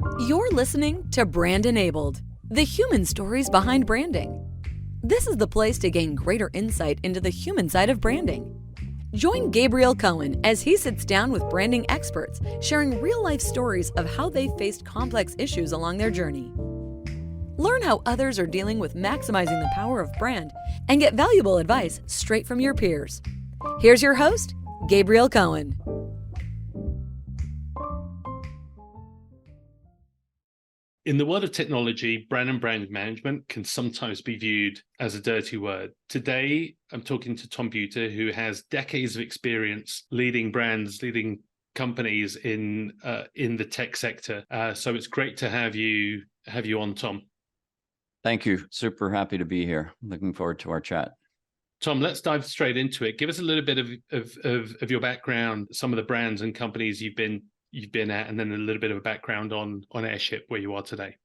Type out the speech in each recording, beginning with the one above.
You're listening to Brand Enabled, the human stories behind branding. This is the place to gain greater insight into the human side of branding. Join Gabriel Cohen as he sits down with branding experts, sharing real-life stories of how they faced complex issues along their journey. Learn how others are dealing with maximizing the power of brand and get valuable advice straight from your peers. Here's your host, Gabriel Cohen. In the world of technology, brand and brand management can sometimes be viewed as a dirty word. Today, I'm talking to Tom Butta, who has decades of experience leading brands, leading companies in the tech sector. So it's great to have you on, Tom. Thank you. Super happy to be here. Looking forward to our chat. Tom, let's dive straight into it. Give us a little bit of your background, some of the brands and companies you've been at, and then a little bit of a background on Airship, where you are today.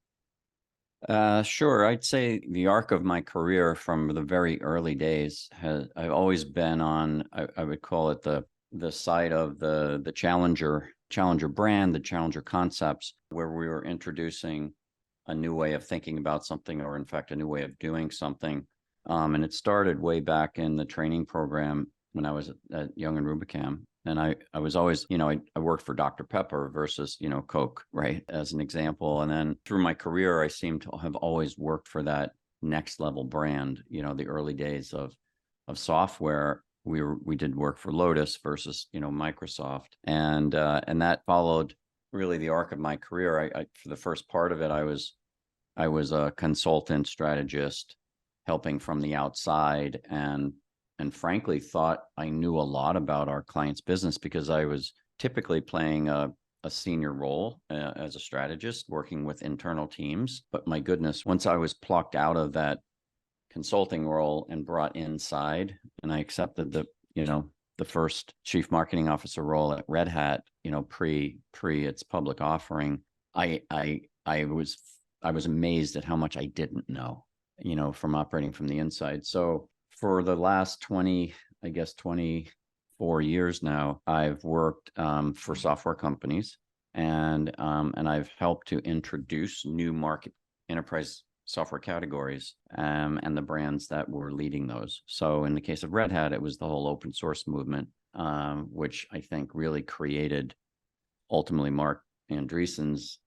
Sure. I'd say the arc of my career from the very early days I've always been on, I would call it the side of the challenger brand, the challenger concepts, where we were introducing a new way of thinking about something, or in fact, a new way of doing something. And it started way back in the training program when I was at Young and Rubicam. And I was always, I worked for Dr. Pepper versus, Coke, right, as an example. And then through my career, I seem to have always worked for that next level brand. The early days of software, we did work for Lotus versus, Microsoft. And that followed really the arc of my career. I for the first part of it, I was a consultant strategist, helping from the outside, and frankly thought I knew a lot about our client's business because I was typically playing a senior role as a strategist working with internal teams. But my goodness, once I was plucked out of that consulting role and brought inside, and I accepted the first chief marketing officer role at Red Hat, pre its public offering, I was amazed at how much I didn't know, from operating from the inside. So for the last 24 years now, I've worked for software companies, and I've helped to introduce new market enterprise software categories and the brands that were leading those. So in the case of Red Hat, it was the whole open source movement, which I think really created ultimately Mark Andreessen's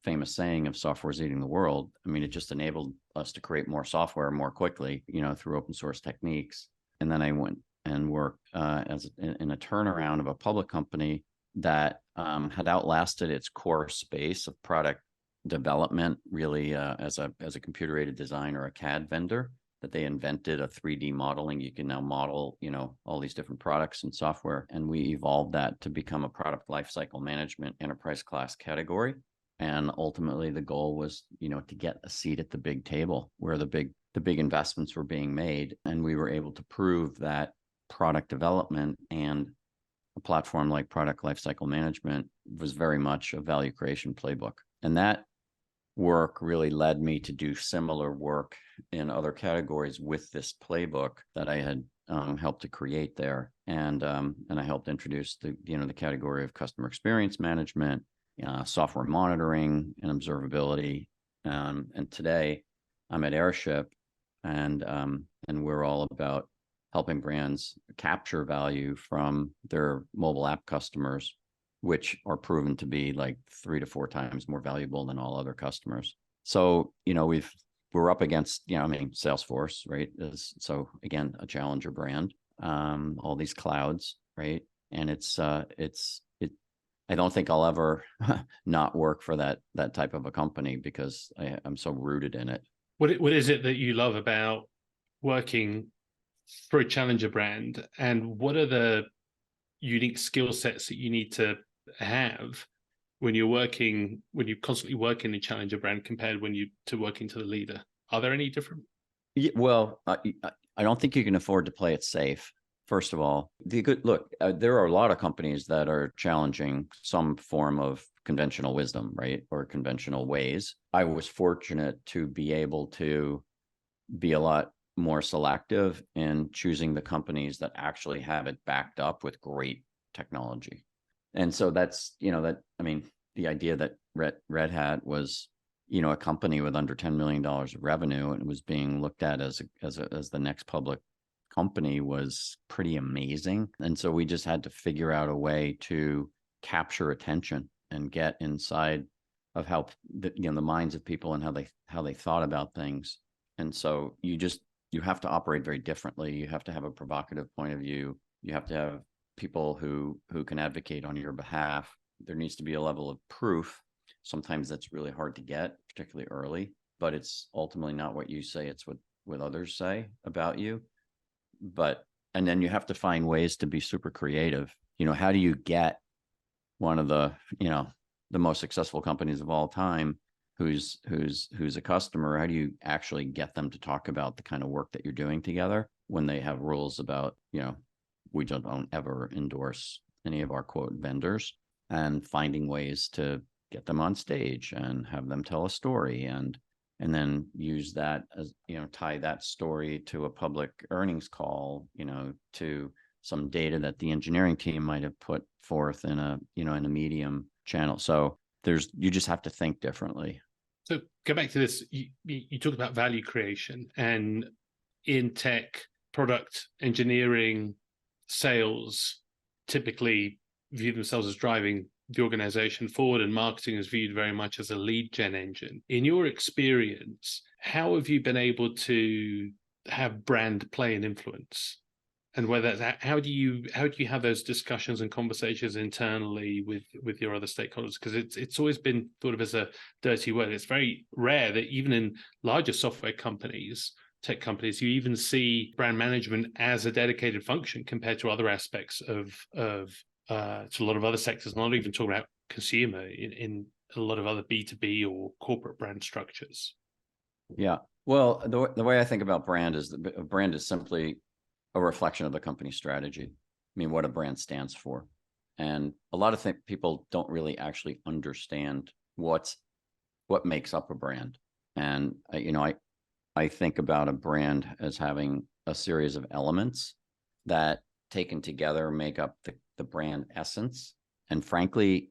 famous saying of software is eating the world. I mean, it just enabled us to create more software more quickly, through open source techniques. And then I went and worked in a turnaround of a public company that had outlasted its core space of product development, really as a computer-aided design or a CAD vendor, that they invented a 3D modeling. You can now model, all these different products and software. And we evolved that to become a product lifecycle management enterprise class category. And ultimately the goal was, to get a seat at the big table where the big investments were being made. And we were able to prove that product development and a platform like product lifecycle management was very much a value creation playbook. And that work really led me to do similar work in other categories with this playbook that I had helped to create there. And I helped introduce the category of customer experience management, software monitoring and observability. And today I'm at Airship, and we're all about helping brands capture value from their mobile app customers, which are proven to be like 3 to 4 times more valuable than all other customers. So, we're up against, Salesforce, right? So again, a challenger brand, all these clouds, right? And I don't think I'll ever not work for that type of a company because I'm so rooted in it. What is it that you love about working for a challenger brand, and what are the unique skill sets that you need to have when you're constantly working in a challenger brand compared to working to the leader? Are there any different? Yeah, well, I don't think you can afford to play it safe. First of all, there are a lot of companies that are challenging some form of conventional wisdom, right? Or conventional ways. I was fortunate to be able to be a lot more selective in choosing the companies that actually have it backed up with great technology. And so that's, the idea that Red Hat was, you know, a company with under $10 million of revenue and was being looked at as the next public company was pretty amazing. And so we just had to figure out a way to capture attention and get inside of how the minds of people and how they thought about things. And so you have to operate very differently. You have to have a provocative point of view. You have to have people who can advocate on your behalf. There needs to be a level of proof. Sometimes that's really hard to get, particularly early, but it's ultimately not what you say, it's what others say about you. And then you have to find ways to be super creative. You know, how do you get one of the, you know, the most successful companies of all time who's a customer? How do you actually get them to talk about the kind of work that you're doing together when they have rules about, you know, we don't ever endorse any of our quote vendors, and finding ways to get them on stage and have them tell a story and then use that as, you know, tie that story to a public earnings call, you know, to some data that the engineering team might have put forth in a, you know, in a medium channel. So you just have to think differently. So go back to this. You talked about value creation, and in tech, product engineering, sales typically view themselves as driving the organization forward, and marketing is viewed very much as a lead gen engine. In your experience, how have you been able to have brand play an influence? And whether that's, how do you have those discussions and conversations internally with your other stakeholders? Because it's always been thought of as a dirty word. It's very rare that even in larger software companies, tech companies, you even see brand management as a dedicated function compared to other aspects of to a lot of other sectors. I'm not even talking about consumer in a lot of other B2B or corporate brand structures. Yeah. Well, the way I think about brand is a brand is simply a reflection of the company's strategy. I mean, what a brand stands for. And a lot of people don't really actually understand what makes up a brand. And, you know, I think about a brand as having a series of elements that taken together make up the brand essence. And frankly,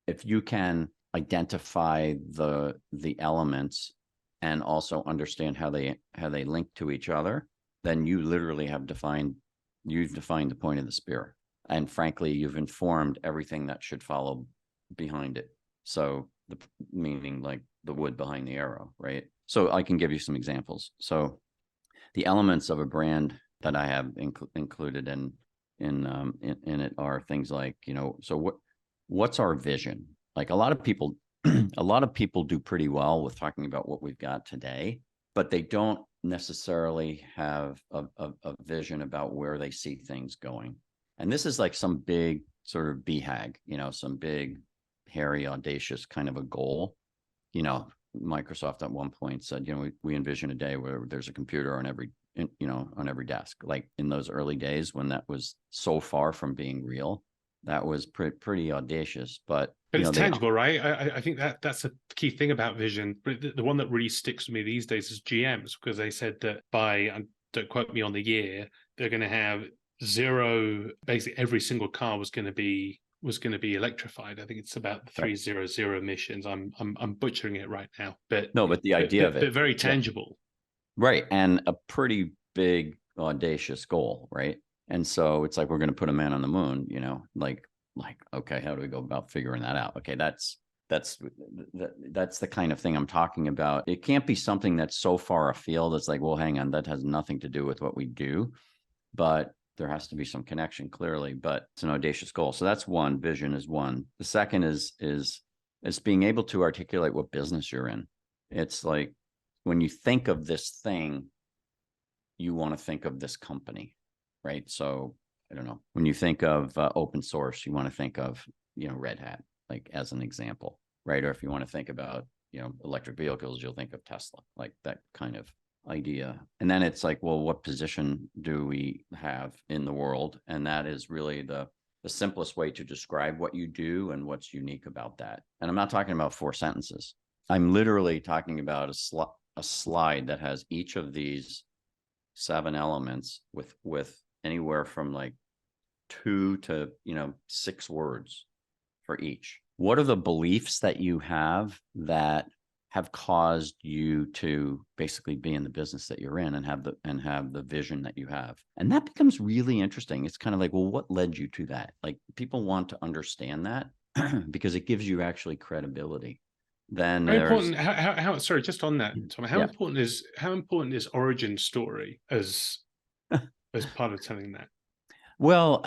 if you can identify the elements and also understand how they link to each other, then you literally have defined the point of the spear. And frankly, you've informed everything that should follow behind it. So meaning like the wood behind the arrow, right? So I can give you some examples. So the elements of a brand that I have included in it are things like, you know, so what's our vision? Like a lot of people do pretty well with talking about what we've got today, but they don't necessarily have a vision about where they see things going. And this is like some big sort of BHAG, you know, some big, hairy, audacious kind of a goal. You know, Microsoft at one point said, you know, we envision a day where there's a computer on every desk. Like in those early days when that was so far from being real, that was pretty audacious. But it's tangible, right? I think that's a key thing about vision. But the one that really sticks with me these days is GM's, because they said that don't quote me on the year, they're going to have zero. Basically, every single car was going to be electrified. I think it's about 300 emissions. I'm butchering it right now, but the idea of it, but very tangible, right? And a pretty big audacious goal, right? And so it's like, we're going to put a man on the moon, you know, like, okay, how do we go about figuring that out? Okay, that's the kind of thing I'm talking about. It can't be something that's so far afield. It's like, well, hang on, that has nothing to do with what we do, but there has to be some connection, clearly. But it's an audacious goal. So that's one. Vision is one. The second is being able to articulate what business you're in. It's like, when you think of this thing, you want to think of this company, right? So I don't know, when you think of open source, you want to think of, you know, Red Hat, like as an example, right? Or if you want to think about, you know, electric vehicles, you'll think of Tesla, like that kind of idea. And then it's like, well, what position do we have in the world? And that is really the simplest way to describe what you do and what's unique about that. And I'm not talking about 4 sentences. I'm literally talking about a slide that has each of these 7 elements with anywhere from like 2 to, you know, 6 words for each. what are the beliefs that you have caused you to basically be in the business that you're in and have the vision that you have. And that becomes really interesting. It's kind of like, well, what led you to that? Like, people want to understand that because it gives you actually credibility. Then How there's important? How? Sorry, just on that, Tom. yeah. How important is origin story as part of telling that? Well,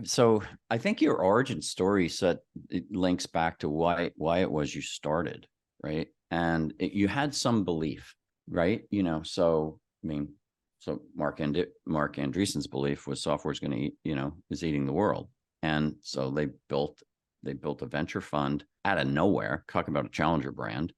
so I think your origin story it links back to why it was you started, right? And you had some belief, right? So I mean, so Mark Andreessen's belief was software is going to eat, is eating the world, and so they built a venture fund out of nowhere. Talking about a challenger brand,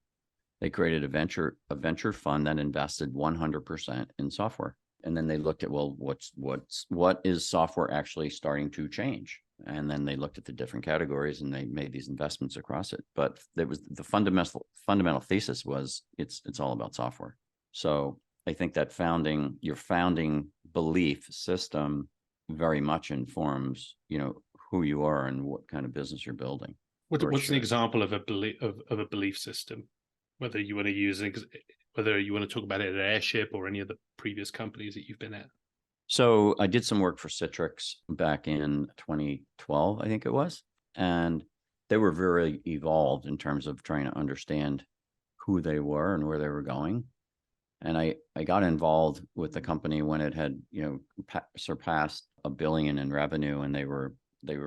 they created a venture fund that invested 100% in software. And then they looked at, well, what is software actually starting to change? And then they looked at the different categories and they made these investments across it. But there was the fundamental thesis was it's all about software. So I think that your founding belief system very much informs, who you are and what kind of business you're building. What's an example of a belief system? Whether you want to talk about it at Airship or any of the previous companies that you've been at. So I did some work for Citrix back in 2012, I think it was. And they were very evolved in terms of trying to understand who they were and where they were going. And I got involved with the company when it had, surpassed $1 billion in revenue, and they were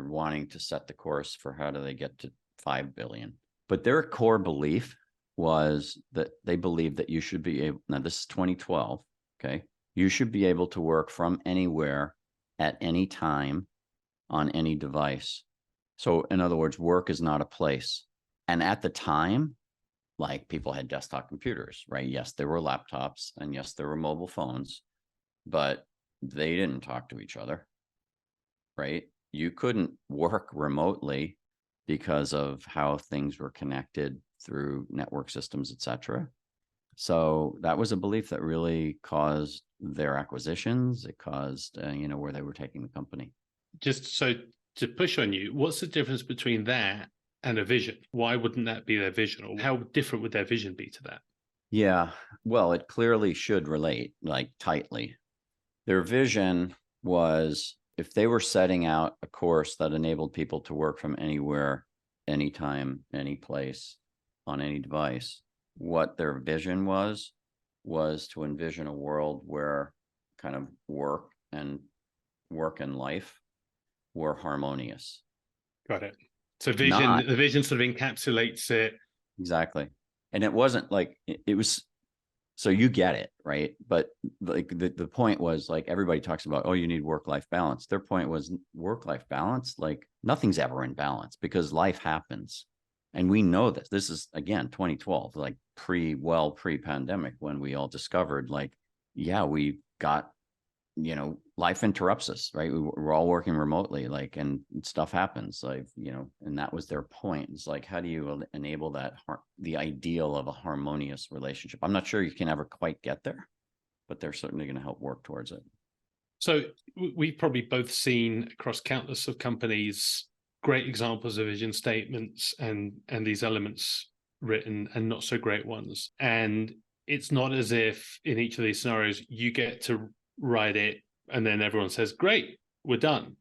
wanting to set the course for how do they get to 5 billion. But their core belief was that they believed that you should be able, now this is 2012, okay? You should be able to work from anywhere at any time on any device. So in other words, work is not a place. And at the time, like, people had desktop computers, right? Yes, there were laptops, and yes, there were mobile phones, but they didn't talk to each other, right? You couldn't work remotely because of how things were connected through network systems, et cetera. So that was a belief that really caused their acquisitions. It caused, where they were taking the company. Just so to push on you, what's the difference between that and a vision? Why wouldn't that be their vision? Or how different would their vision be to that? Yeah, well, it clearly should relate, like, tightly. Their vision was, if they were setting out a course that enabled people to work from anywhere, anytime, any place, on any device, what their vision was to envision a world where kind of work and life were harmonious. Got it. So the vision sort of encapsulates it. Exactly. And it wasn't like, it was, so you get it, right? But like the point was, like, everybody talks about, oh, you need work-life balance. Their point was work-life balance, like, nothing's ever in balance because life happens. And we know this. This is, again, 2012, like pre-pandemic, when we all discovered, like, yeah, we got, life interrupts us, right? We're all working remotely, like, and stuff happens, like, and that was their point. It's like, how do you enable that, the ideal of a harmonious relationship? I'm not sure you can ever quite get there, but they're certainly going to help work towards it. So we've probably both seen across countless of companies great examples of vision statements and these elements written, and not so great ones. And it's not as if in each of these scenarios you get to write it and then everyone says, great, we're done.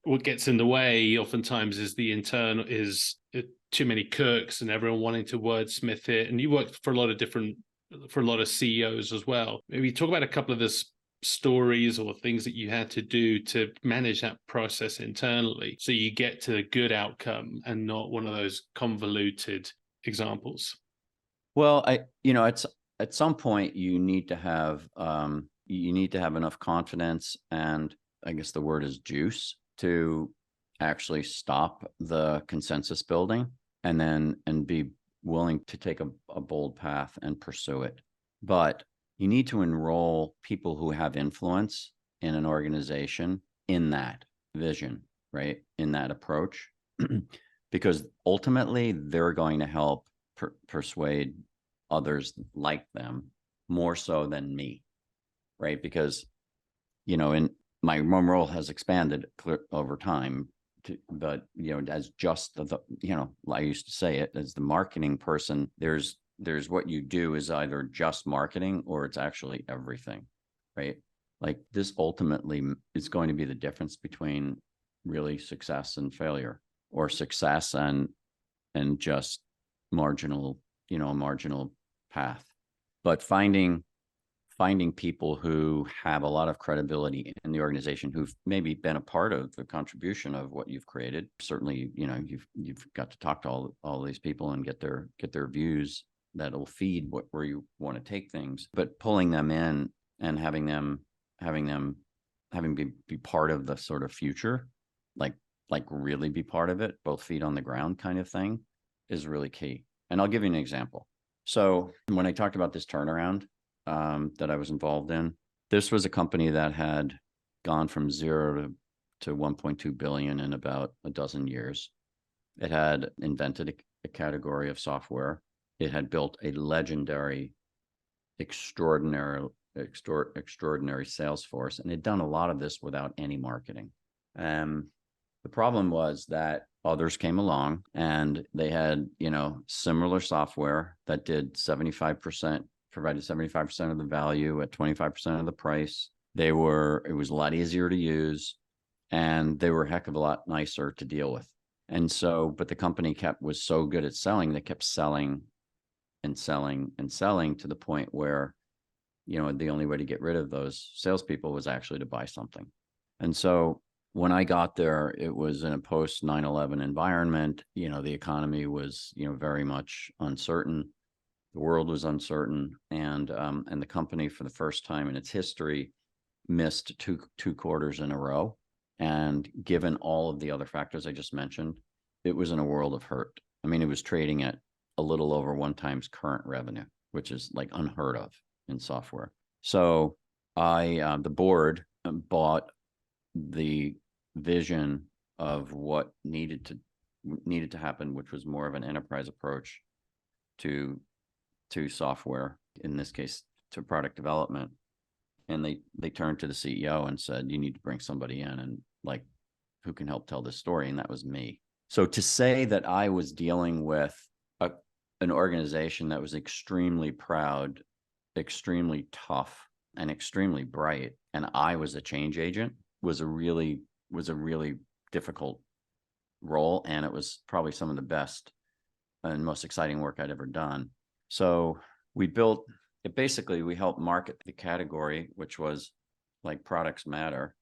What gets in the way oftentimes is too many cooks and everyone wanting to wordsmith it. And you worked for a lot of CEOs as well. Maybe talk about a couple of the stories or things that you had to do to manage that process internally, so you get to a good outcome and not one of those convoluted examples. Well, it's at some point you need to have enough confidence, and I guess the word is juice, to actually stop the consensus building and be willing to take a bold path and pursue it. But you need to enroll people who have influence in an organization in that vision, right? In that approach, because ultimately they're going to help persuade others like them more so than me, right? Because, in my role has expanded over time but as just I used to say it as the marketing person, there's what you do is either just marketing or it's actually everything, right? Like this ultimately is going to be the difference between really success and failure, or success and just marginal, marginal path. But finding people who have a lot of credibility in the organization, who've maybe been a part of the contribution of what you've created. Certainly, you've got to talk to all these people and get their views that'll feed where you want to take things. But pulling them in and having them be part of the sort of future, like really be part of it, both feet on the ground kind of thing, is really key. And I'll give you an example. So when I talked about this turnaround that I was involved in, this was a company that had gone from 0 to 1.2 billion in about a dozen years. It had invented a category of software. It had built a legendary, extraordinary sales force, and had done a lot of this without any marketing. The problem was that others came along and they had, similar software that did 75%, provided 75% of the value at 25% of the price. It was a lot easier to use, and they were a heck of a lot nicer to deal with. And so, but the company was so good at selling, they kept selling and selling and selling to the point where, the only way to get rid of those salespeople was actually to buy something. And so when I got there, it was in a post 9/11 environment. The economy was, very much uncertain. The world was uncertain, and the company, for the first time in its history, missed two quarters in a row. And given all of the other factors I just mentioned, it was in a world of hurt. I mean, it was trading at a little over 1x current revenue, which is like unheard of in software. So the board bought the vision of what needed to happen, which was more of an enterprise approach to software, in this case to product development. And they turned to the CEO and said, you need to bring somebody in and who can help tell this story. And that was me. So to say that I was dealing with an organization that was extremely proud, extremely tough, and extremely bright, and I was a change agent, was a really difficult role. And it was probably some of the best and most exciting work I'd ever done. So we built it. Basically, we helped market the category, which was like products matter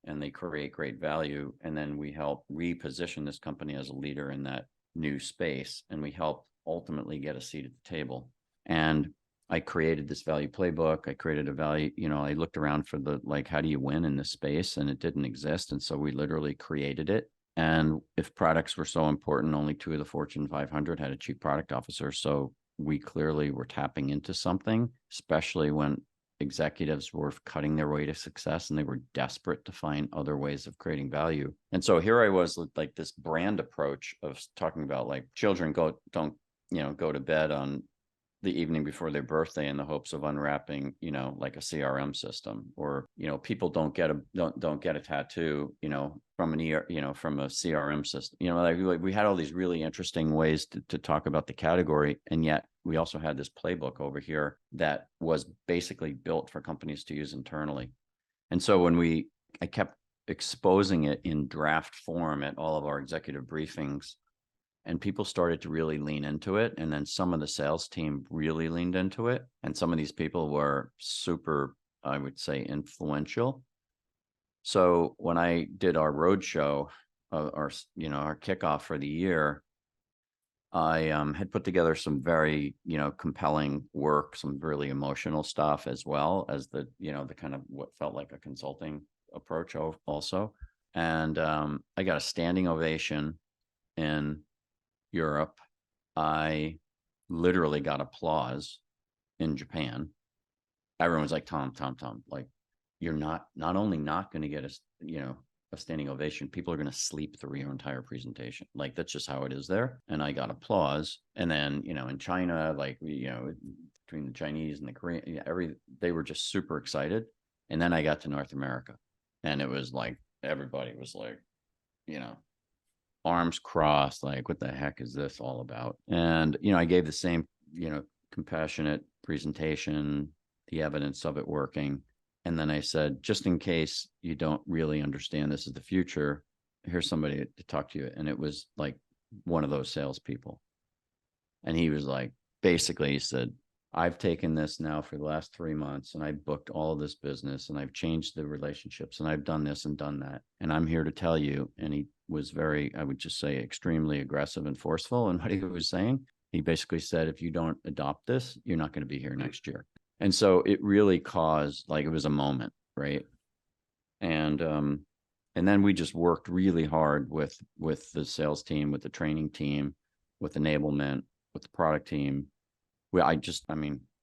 and they create great value. And then we help reposition this company as a leader in that new space. And we helped ultimately get a seat at the table. And I created this value playbook. I created a value, I looked around for how do you win in this space? And it didn't exist. And so we literally created it. And if products were so important, only 2 of the Fortune 500 had a chief product officer. So we clearly were tapping into something, especially when executives were cutting their way to success and they were desperate to find other ways of creating value. And so here I was with this brand approach of talking about children don't go to bed on the evening before their birthday in the hopes of unwrapping, like a CRM system, or, people don't get a tattoo, from from a CRM system. We had all these really interesting ways to talk about the category. And yet we also had this playbook over here that was basically built for companies to use internally. And so I kept exposing it in draft form at all of our executive briefings, and people started to really lean into it. And then some of the sales team really leaned into it. And some of these people were super, I would say, influential. So when I did our roadshow, our kickoff for the year, I had put together some very, compelling work, some really emotional stuff, as well as the kind of what felt like a consulting approach also. And I got a standing ovation in Europe. I literally got applause in Japan. Everyone's like, Tom, you're not only not going to get a standing ovation, people are going to sleep through your entire presentation. That's just how it is there. And I got applause. And then, in China, between the Chinese and the Korean, they were just super excited. And then I got to North America, and it was everybody was arms crossed, like, what the heck is this all about? And, I gave the same, compassionate presentation, the evidence of it working. And then I said, just in case you don't really understand this is the future, here's somebody to talk to you. And it was like one of those salespeople. And he was like, basically, he said, I've taken this now for the last 3 months and I've booked all of this business and I've changed the relationships and I've done this and done that. And I'm here to tell you. And he was very, I would just say, extremely aggressive and forceful in what he was saying. He basically said, if you don't adopt this, you're not going to be here next year. And so it really caused, like, it was a moment, right? And then we just worked really hard with the sales team, with the training team, with enablement, with the product team.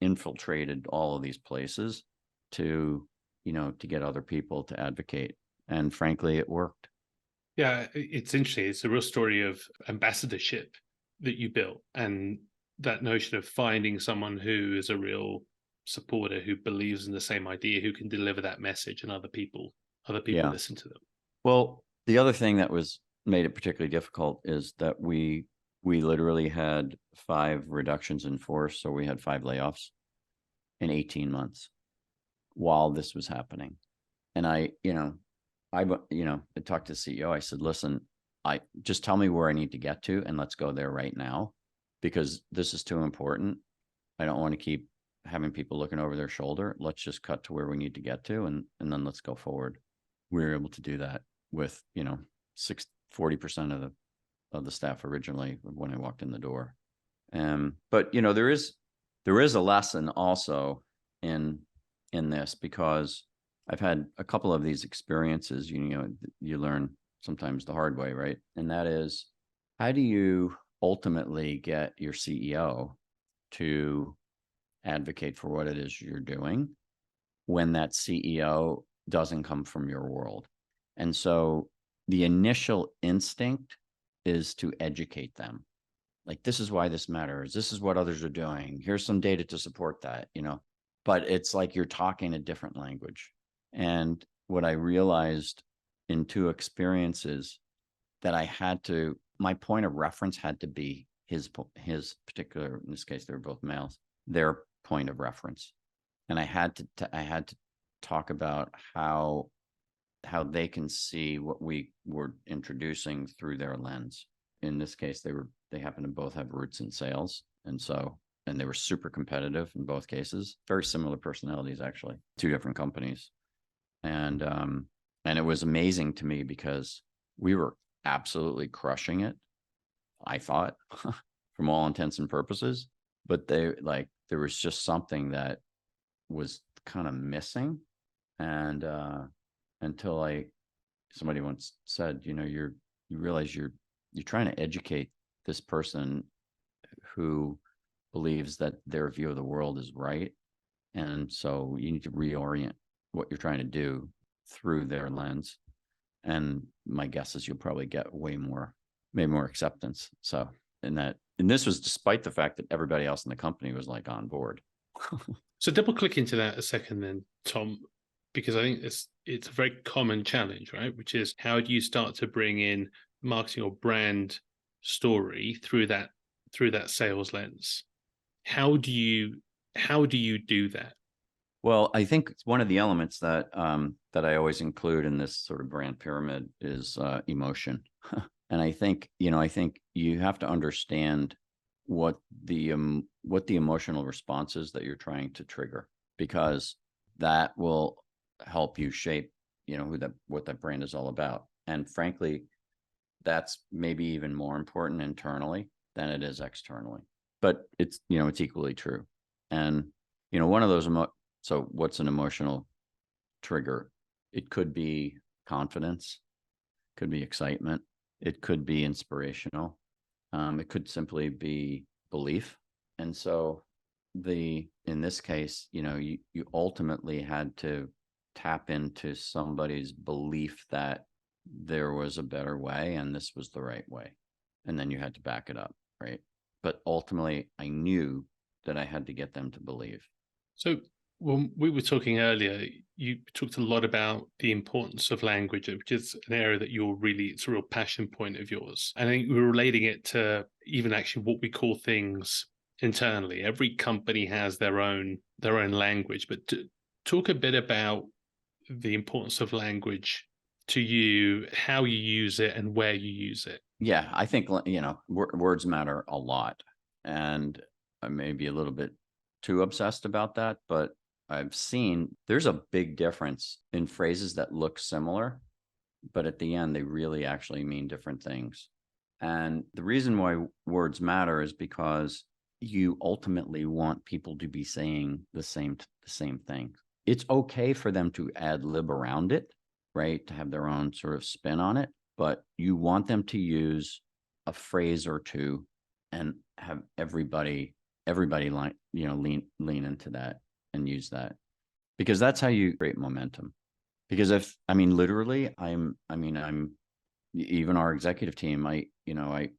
Infiltrated all of these places to get other people to advocate. And frankly, it worked. Yeah, it's interesting. It's a real story of ambassadorship that you built, and that notion of finding someone who is a real supporter, who believes in the same idea, who can deliver that message, and other people Yeah. listen to them. Well, the other thing that made it particularly difficult is that we literally had 5 reductions in force. So we had 5 layoffs in 18 months while this was happening. And I talked to the CEO. I said, listen, just tell me where I need to get to and let's go there right now, because this is too important. I don't want to keep having people looking over their shoulder. Let's just cut to where we need to get to, and then let's go forward. We were able to do that with, 40% of the staff originally when I walked in the door. But there is a lesson also in this, because I've had a couple of these experiences. You learn sometimes the hard way, right? And that is, how do you ultimately get your CEO to advocate for what it is you're doing when that CEO doesn't come from your world? And so the initial instinct is to educate them. Like, this is why this matters. This is what others are doing. Here's some data to support that, but it's like you're talking a different language. And what I realized in 2 experiences, that my point of reference had to be his particular, in this case, they were both males, their point of reference. And I had to talk about how they can see what we were introducing through their lens. In this case, they happen to both have roots in sales. And they were super competitive in both cases, very similar personalities, actually, 2 different companies. And it was amazing to me because we were absolutely crushing it, I thought, from all intents and purposes. But there was just something that was kind of missing. And until somebody once said, you realize you're trying to educate this person who believes that their view of the world is right. And so you need to reorient what you're trying to do through their lens. And my guess is you'll probably get maybe more acceptance. So and this was despite the fact that everybody else in the company was like on board. So double click into that a second then, Tom, because I think it's a very common challenge, right? Which is, how do you start to bring in marketing or brand story through that sales lens? How do you do that? Well, I think one of the elements that I always include in this sort of brand pyramid is emotion. And I think you have to understand what the emotional response is that you're trying to trigger, because that will help you shape, what that brand is all about. And frankly, that's maybe even more important internally than it is externally. But it's equally true. And one of those so what's an emotional trigger? It could be confidence, could be excitement, it could be inspirational, it could simply be belief. And so in this case, you ultimately had to tap into somebody's belief that there was a better way and this was the right way. And then you had to back it up, right? But ultimately, I knew that I had to get them to believe. So when we were talking earlier, you talked a lot about the importance of language, which is an area that it's a real passion point of yours. And I think we're relating it to even actually what we call things internally. Every company has their own language, but talk a bit about the importance of language to you, how you use it and where you use it. Yeah, I think, words matter a lot. And I may be a little bit too obsessed about that, but I've seen there's a big difference in phrases that look similar, but at the end, they really actually mean different things. And the reason why words matter is because you ultimately want people to be saying the same thing. It's okay for them to ad lib around it, right? To have their own sort of spin on it, but you want them to use a phrase or two and have everybody lean into that and use that, because that's how you create momentum. Because literally, I'm even our executive team,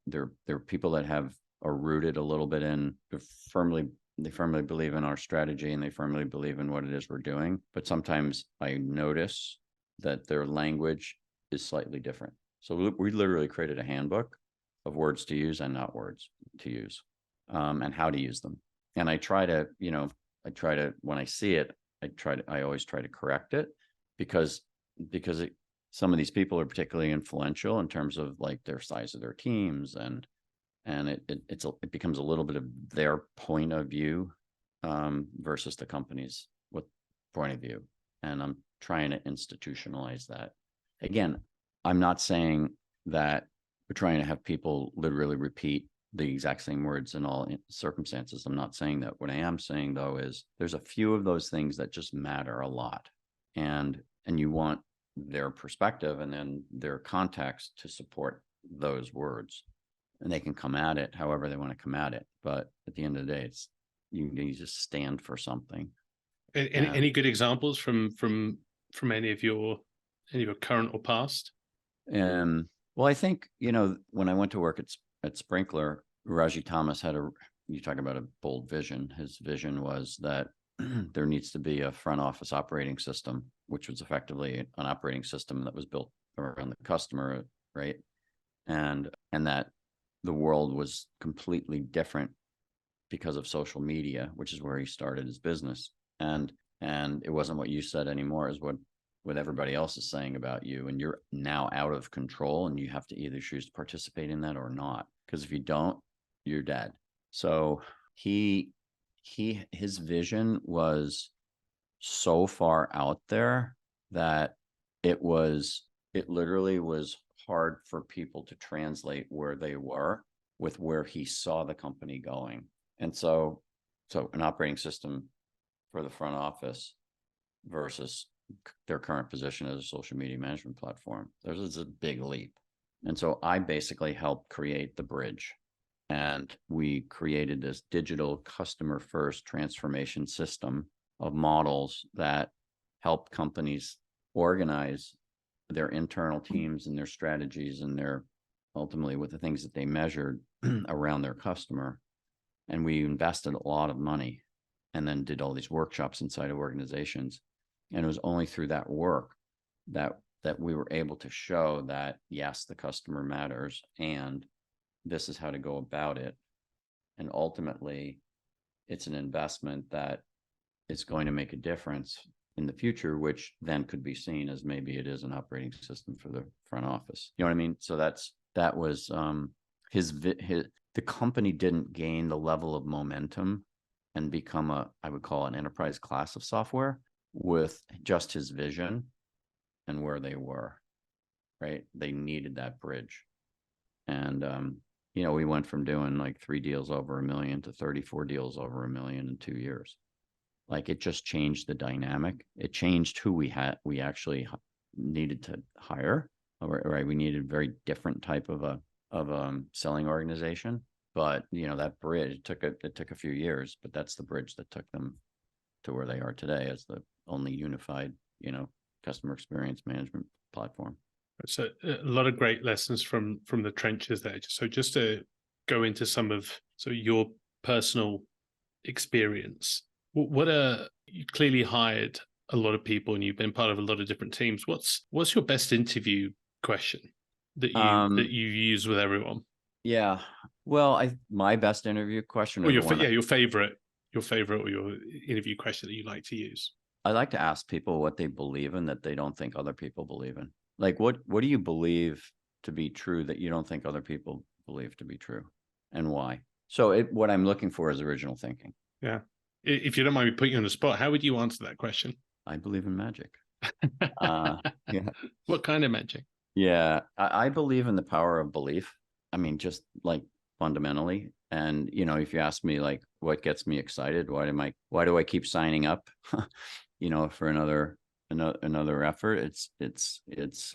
there are people that are rooted a little bit in they firmly believe in our strategy and they firmly believe in what it is we're doing. But sometimes I notice that their language is slightly different. So we literally created a handbook of words to use and not words to use, and how to use them. And I try to, when I see it, I always try to correct it, because some of these people are particularly influential in terms of like their size of their teams, and it becomes a little bit of their point of view versus the company's point of view. And I'm trying to institutionalize that. Again, I'm not saying that we're trying to have people literally repeat the exact same words in all circumstances. I'm not saying that. What I am saying, though, is there's a few of those things that just matter a lot. And you want their perspective and then their context to support those words. And they can come at it however they want to come at it. But at the end of the day, it's you just stand for something. Any good examples from any of your current or past? Well, I think, when I went to work at Sprinkler, Raji Thomas you talk about a bold vision. His vision was that there needs to be a front office operating system, which was effectively an operating system that was built around the customer, right? And that the world was completely different because of social media, which is where he started his business. And it wasn't what you said anymore, is what everybody else is saying about you. And you're now out of control, and you have to either choose to participate in that or not. Because if you don't, you're dead. So his vision was so far out there that it literally was hard for people to translate where they were with where he saw the company going. And so an operating system for the front office versus their current position as a social media management platform, there's a big leap. And so I basically helped create the bridge. And we created this digital customer first transformation system of models that help companies organize their internal teams and their strategies and their ultimately with the things that they measured around their customer. And we invested a lot of money and then did all these workshops inside of organizations. And it was only through that work that we were able to show that, yes, the customer matters and this is how to go about it. And ultimately, it's an investment that is going to make a difference in the future, which then could be seen as maybe it is an operating system for the front office. You know what I mean? So that was the company didn't gain the level of momentum and become I would call an enterprise class of software with just his vision and where they were, right? They needed that bridge. And, we went from doing like 3 deals over $1 million to 34 deals over $1 million in 2 years. Like it just changed the dynamic. It changed who we actually needed to hire, right? We needed a very different type of selling organization. But, that bridge, it took a few years, but that's the bridge that took them to where they are today as the only unified, customer experience management platform. So a lot of great lessons from the trenches there. So just to go into some of your personal experience, You clearly hired a lot of people and you've been part of a lot of different teams. What's your best interview question that you use with everyone? Yeah. Well, my best interview question, Or or the one your favorite or your interview question that you like to use. I like to ask people what they believe in that they don't think other people believe in. Like, what do you believe to be true that you don't think other people believe to be true, and why? So what I'm looking for is original thinking. Yeah. If you don't mind me putting you on the spot, how would you answer that question? I believe in magic. Yeah. What kind of magic? Yeah. I believe in the power of belief. I mean, just like fundamentally. And, if you ask me like what gets me excited, why do I keep signing up, for another effort? It's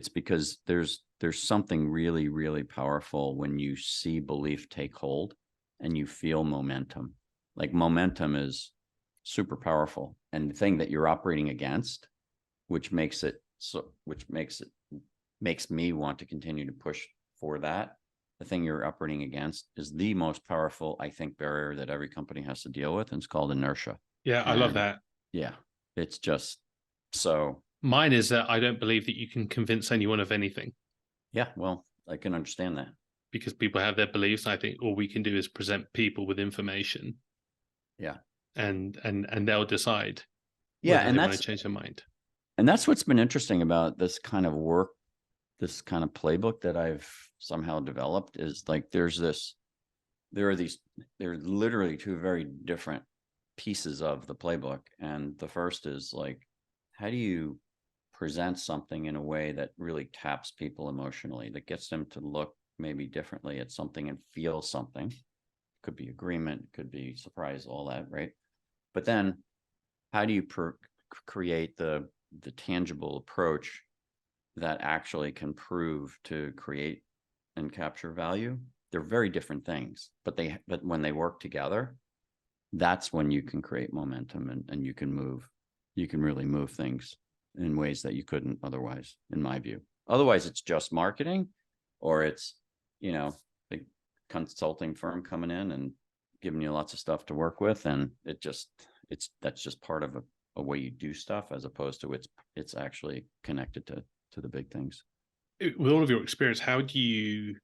because there's something really, really powerful when you see belief take hold and you feel momentum. Like, momentum is super powerful, and the thing that you're operating against, which makes me want to continue to push for that. The thing you're operating against is the most powerful, I think, barrier that every company has to deal with, and it's called inertia. Yeah, I love that. Yeah, it's just so. Mine is that I don't believe that you can convince anyone of anything. Yeah, well, I can understand that. Because people have their beliefs. I think all we can do is present people with information. Yeah. And they'll decide whether they want to change their mind. And that's what's been interesting about this kind of work, this kind of playbook that I've somehow developed, is like there are literally two very different pieces of the playbook. And the first is like, how do you present something in a way that really taps people emotionally, that gets them to look maybe differently at something and feel something? Could be agreement, could be surprise, all that, right? But then how do you create the tangible approach that actually can prove to create and capture value? They're very different things, but when they work together, that's when you can create momentum, and you can really move things in ways that you couldn't otherwise, in my view. Otherwise, it's just marketing, or it's, the consulting firm coming in and giving you lots of stuff to work with. And that's just part of a way you do stuff, as opposed to it's actually connected to the big things. With all of your experience, how do you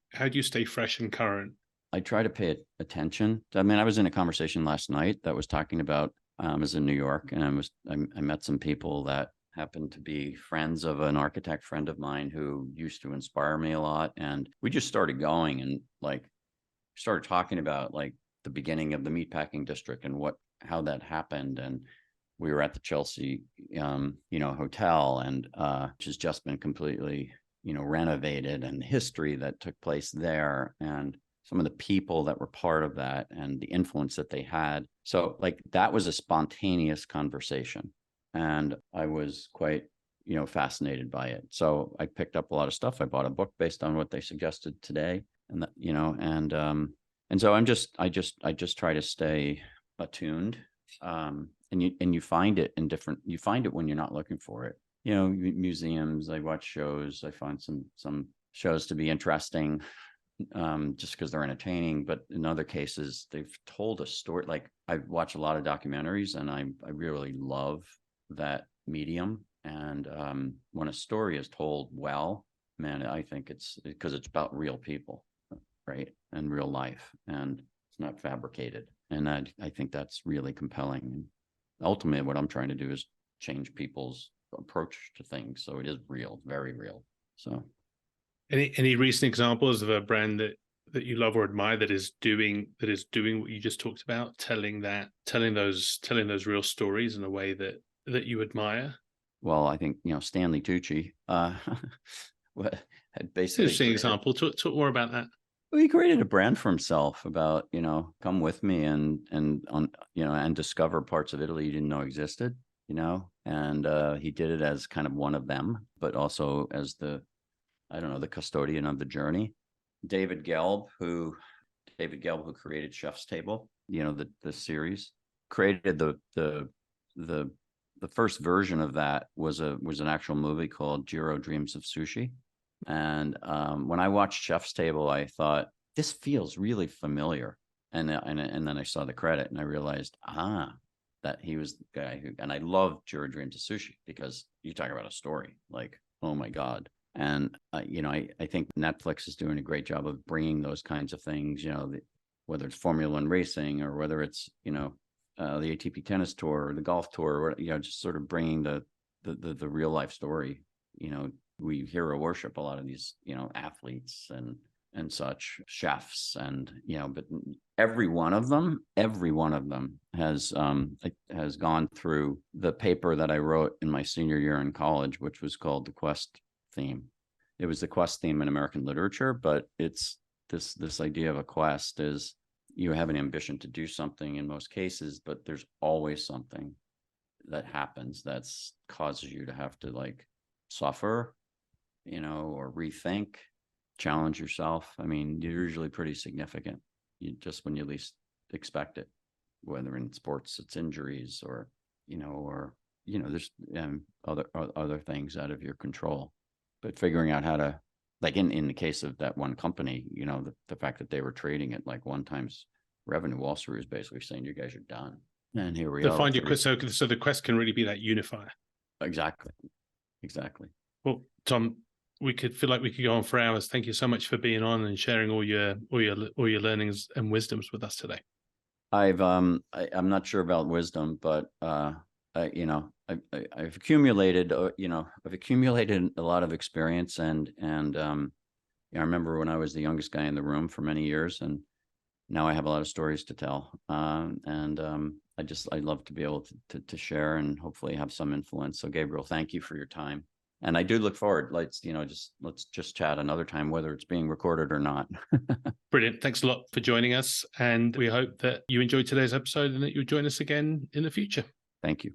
stay fresh and current? I try to pay attention. I mean, I was in a conversation last night that was talking about, I was in New York, and I met some people that happened to be friends of an architect friend of mine who used to inspire me a lot. And we just started going and like started talking about like the beginning of the meatpacking district and how that happened. And we were at the Chelsea, hotel, and which has just been completely, renovated, and the history that took place there, and some of the people that were part of that, and the influence that they had. So like that was a spontaneous conversation, and I was quite, fascinated by it. So I picked up a lot of stuff. I bought a book based on what they suggested today, and that, and so I just try to stay attuned. And you find it when you're not looking for it. Museums, I watch shows, I find some shows to be interesting, just because they're entertaining. But in other cases, they've told a story. Like, I watch a lot of documentaries, and I really love that medium. And when a story is told well, man, I think it's because it's about real people, right, and real life, and it's not fabricated. And I think that's really compelling. And ultimately, what I'm trying to do is change people's approach to things, so it is real, very real. So, any recent examples of a brand that you love or admire that is doing what you just talked about, telling those real stories in a way that you admire? Well, I think Stanley Tucci had basically interesting example. Talk more about that. Well, he created a brand for himself about, come with me and discover parts of Italy you didn't know existed, and he did it as kind of one of them, but also as the custodian of the journey. David Gelb, who created Chef's Table, the series, created the first version of that was an actual movie called Jiro Dreams of Sushi. And when I watched Chef's Table, I thought, this feels really familiar. And then I saw the credit and I realized, that he was the guy who, and I love Your Dreams of Sushi because you talk about a story, like, oh my God. And, I think Netflix is doing a great job of bringing those kinds of things, whether it's Formula One racing or whether it's, the ATP tennis tour or the golf tour, or, just sort of bringing the real life story. We hero worship a lot of these, athletes and such, chefs, and, but every one of them has gone through the paper that I wrote in my senior year in college, which was called the Quest theme. It was the quest theme in American literature, but it's this idea of a quest is you have an ambition to do something in most cases, but there's always something that happens that's causes you to have to like suffer, or rethink, challenge yourself. I mean, you're usually pretty significant. Just when you least expect it, whether in sports, it's injuries or there's other things out of your control. But figuring out how to, like in the case of that one company, the fact that they were trading at like 1 times revenue, Wall Street was basically saying, you guys are done. And here we are. Find your quest. So the quest can really be that unifier. Exactly. Well, Tom, we could feel like we could go on for hours. Thank you so much for being on and sharing all your learnings and wisdoms with us today. I'm not sure about wisdom, but I've accumulated a lot of experience, and I remember when I was the youngest guy in the room for many years, and now I have a lot of stories to tell, and I love to be able to share and hopefully have some influence. So Gabriel, thank you for your time. And I do look forward. Let's just chat another time, whether it's being recorded or not. Brilliant. Thanks a lot for joining us. And we hope that you enjoyed today's episode and that you'll join us again in the future. Thank you.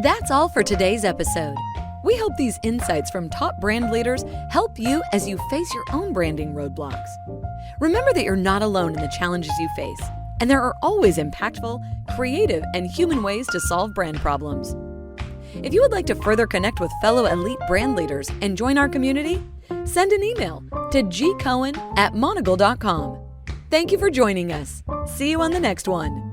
That's all for today's episode. We hope these insights from top brand leaders help you as you face your own branding roadblocks. Remember that you're not alone in the challenges you face, and there are always impactful, creative, and human ways to solve brand problems. If you would like to further connect with fellow elite brand leaders and join our community, send an email to gcohen@monogle.com. Thank you for joining us. See you on the next one.